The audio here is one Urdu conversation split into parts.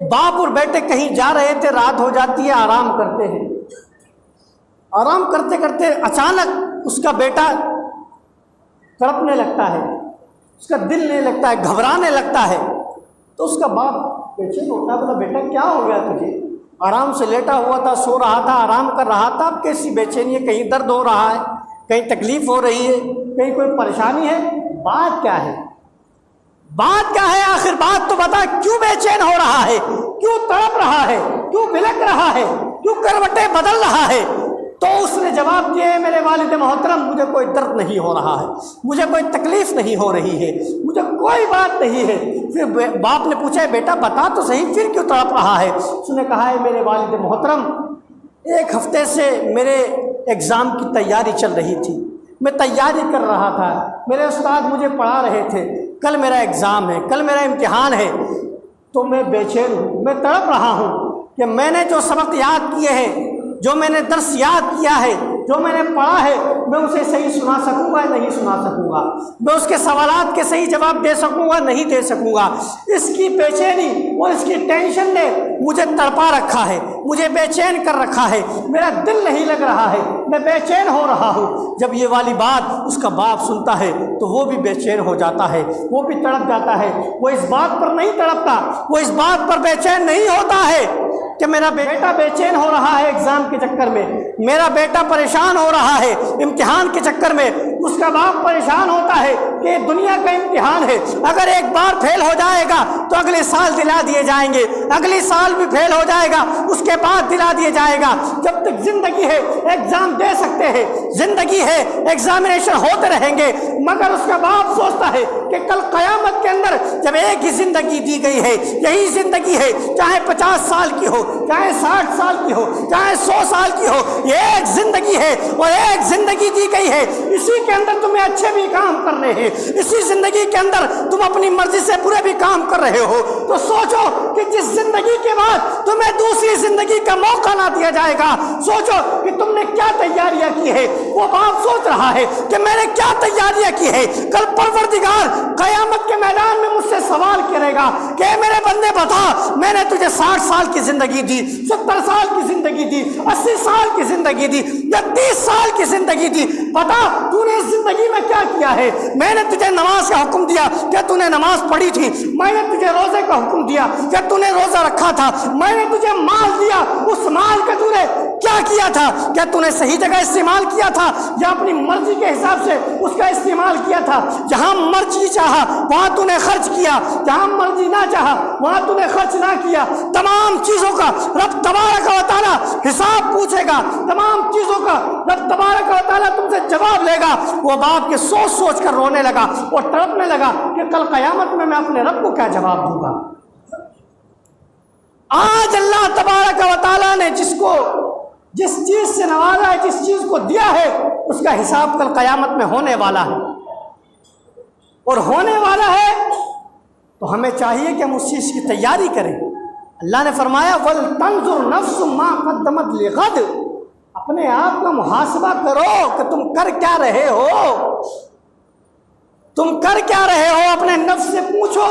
باپ اور بیٹے کہیں جا رہے تھے، رات ہو جاتی ہے، آرام کرتے ہیں، آرام کرتے کرتے اچانک اس کا بیٹا تڑپنے لگتا ہے، اس کا دل نہیں لگتا ہے، گھبرانے لگتا ہے۔ تو اس کا باپ بے ہوتا ہے، بولا بیٹا کیا ہو گیا تجھے؟ آرام سے لیٹا ہوا تھا، سو رہا تھا، آرام کر رہا تھا، اب کیسی بے چینی ہے؟ کہیں درد ہو رہا ہے، کہیں تکلیف ہو رہی ہے، کہیں کوئی پریشانی ہے؟ بات کیا ہے؟ بات کیا ہے؟ آخر بات تو بتا، کیوں بے چین ہو رہا ہے؟ کیوں تڑپ رہا ہے؟ کیوں بلک رہا ہے؟ کیوں کروٹیں بدل رہا ہے؟ تو اس نے جواب دیا، ہے میرے والد محترم، مجھے کوئی درد نہیں ہو رہا ہے، مجھے کوئی تکلیف نہیں ہو رہی ہے، مجھے کوئی بات نہیں ہے۔ پھر باپ نے پوچھا، بیٹا بتا تو صحیح، پھر کیوں تڑپ رہا ہے؟ اس نے کہا، ہے میرے والد محترم، ایک ہفتے سے میرے ایگزام کی تیاری چل رہی تھی، میں تیاری کر رہا تھا، میرے استاد مجھے پڑھا رہے تھے، کل میرا ایگزام ہے، کل میرا امتحان ہے، تو میں بے چین ہوں، میں تڑپ رہا ہوں کہ میں نے جو سبق یاد کیے ہیں، جو میں نے درس یاد کیا ہے، جو میں نے پڑھا ہے، میں اسے صحیح سنا سکوں گا نہیں سنا سکوں گا، میں اس کے سوالات کے صحیح جواب دے سکوں گا نہیں دے سکوں گا۔ اس کی بے چینی اور اس کی ٹینشن نے مجھے تڑپا رکھا ہے، مجھے بے چین کر رکھا ہے، میرا دل نہیں لگ رہا ہے، میں بے چین ہو رہا ہوں۔ جب یہ والی بات اس کا باپ سنتا ہے تو وہ بھی بے چین ہو جاتا ہے، وہ بھی تڑپ جاتا ہے۔ وہ اس بات پر نہیں تڑپتا، وہ اس بات پر بے چین نہیں ہوتا ہے کہ میرا بیٹا بے چین ہو رہا ہے ایگزام کے چکر میں، میرا بیٹا پریشان ہو رہا ہے امتحان کے چکر میں۔ اس کا باپ پریشان ہوتا ہے کہ یہ دنیا کا امتحان ہے، اگر ایک بار فیل ہو جائے گا تو اگلے سال دلا دیے جائیں گے، اگلی سال بھی فیل ہو جائے گا اس کے بعد دلا دیے جائے گا۔ جب تک زندگی ہے ایگزام دے سکتے ہیں، زندگی ہے ایگزامینیشن ہوتے رہیں گے، مگر اس کا باپ سوچتا ہے کہ کل قیامت کے اندر جب ایک ہی زندگی دی گئی ہے، یہی زندگی ہے، چاہے 50 سال کی ہو، چاہے 60 سال کی ہو، چاہے 100 سال کی ہو، یہ ایک زندگی ہے اور ایک زندگی دی گئی ہے، اسی کے اندر تمہیں اچھے بھی کام کرنے ہیں، اسی زندگی کے اندر تم اپنی مرضی سے برے بھی کام کر رہے ہو۔ تو سوچو کہ جس زندگی کے بعد تمہیں دوسری زندگی کا موقع نہ دیا جائے گا، سوچو کہ تم نے کیا تیاریاں کی ہے۔ وہ باپ سوچ رہا ہے کہ میں نے کیا تیاریاں کی ہے، کل پروردگار قیامت کے میدان میں مجھ سے سوال کرے گا کہ میرے بندے بتا، میں نے تجھے 60 سال کی زندگی دی، 70 سال کی زندگی دی، 80 سال کی زندگی دی یا 30 سال کی زندگی دی، بتا تو نے اس زندگی میں کیا کیا ہے؟ میں نے تجھے نماز کا حکم دیا، کیا تو نے نماز پڑھی تھی؟ میں نے تجھے روزے کا حکم دیا، کیا تو نے روزہ رکھا تھا؟ میں نے تجھے مال دیا، اس مال کا تو نے کیا کیا تھا؟ کیا تو نے صحیح جگہ استعمال کیا تھا یا اپنی مرضی کے حساب سے اس کا استعمال کیا تھا؟ جہاں مرضی چاہا وہاں تو نے خرچ کیا، جہاں مرضی نہ چاہا وہاں تو نے خرچ نہ کیا۔ تمام چیزوں کا رب تبارک و تعالی حساب پوچھے گا، تمام چیزوں کا رب تبارک و تعالی تم سے جواب لے گا۔ وہ باپ کے سوچ سوچ کر رونے لگا اور تڑپنے لگا کہ کل قیامت میں اپنے رب کو کیا جواب دوں گا۔ آج اللہ تبارک و تعالی نے جس چیز سے نوازا ہے، جس چیز کو دیا ہے، اس کا حساب کل قیامت میں ہونے والا ہے، اور ہونے والا ہے تو ہمیں چاہیے کہ ہم اس چیز کی تیاری کریں۔ اللہ نے فرمایا وَلْتَنْظُرْ نَفْسٌ مَا قَدَّمَتْ لِغَدٍ، اپنے آپ کا محاسبہ کرو کہ تم کر کیا رہے ہو، تم کر کیا رہے ہو۔ اپنے نفس سے پوچھو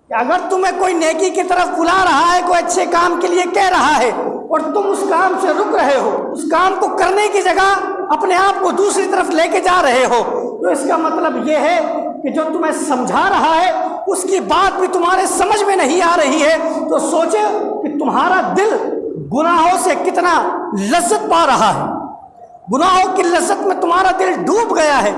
کہ اگر تمہیں کوئی نیکی کی طرف بلا رہا ہے، کوئی اچھے کام کے لیے کہہ رہا ہے اور تم اس کام سے رک رہے ہو، اس کام کو کرنے کی جگہ اپنے آپ کو دوسری طرف لے کے جا رہے ہو، تو اس کا مطلب یہ ہے کہ جو تمہیں سمجھا رہا ہے اس کی بات بھی تمہارے سمجھ میں نہیں آ رہی ہے، تو سوچے کہ تمہارا دل گناہوں سے کتنا لذت پا رہا ہے، گناہوں کی لذت میں تمہارا دل ڈوب گیا ہے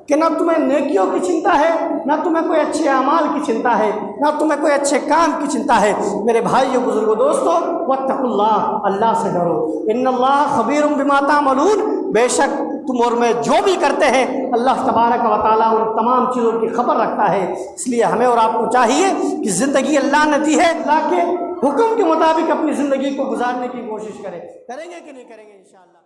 کہ نہ تمہیں نیکیوں کی چنتا ہے، نہ تمہیں کوئی اچھے اعمال کی چنتا ہے، نہ تمہیں کوئی اچھے کام کی چنتا ہے۔ میرے بھائیو بزرگوں دوستو، واتقوا اللہ، اللہ سے ڈرو، ان اللہ خبیر بما تعملون، بے شک تم اور میں جو بھی کرتے ہیں اللہ تبارک و تعالیٰ ان تمام چیزوں کی خبر رکھتا ہے۔ اس لیے ہمیں اور آپ کو چاہیے کہ زندگی اللہ نے دی ہے، اللہ کے حکم کے مطابق اپنی زندگی کو گزارنے کی کوشش کریں گے کہ نہیں کریں گے انشاءاللہ۔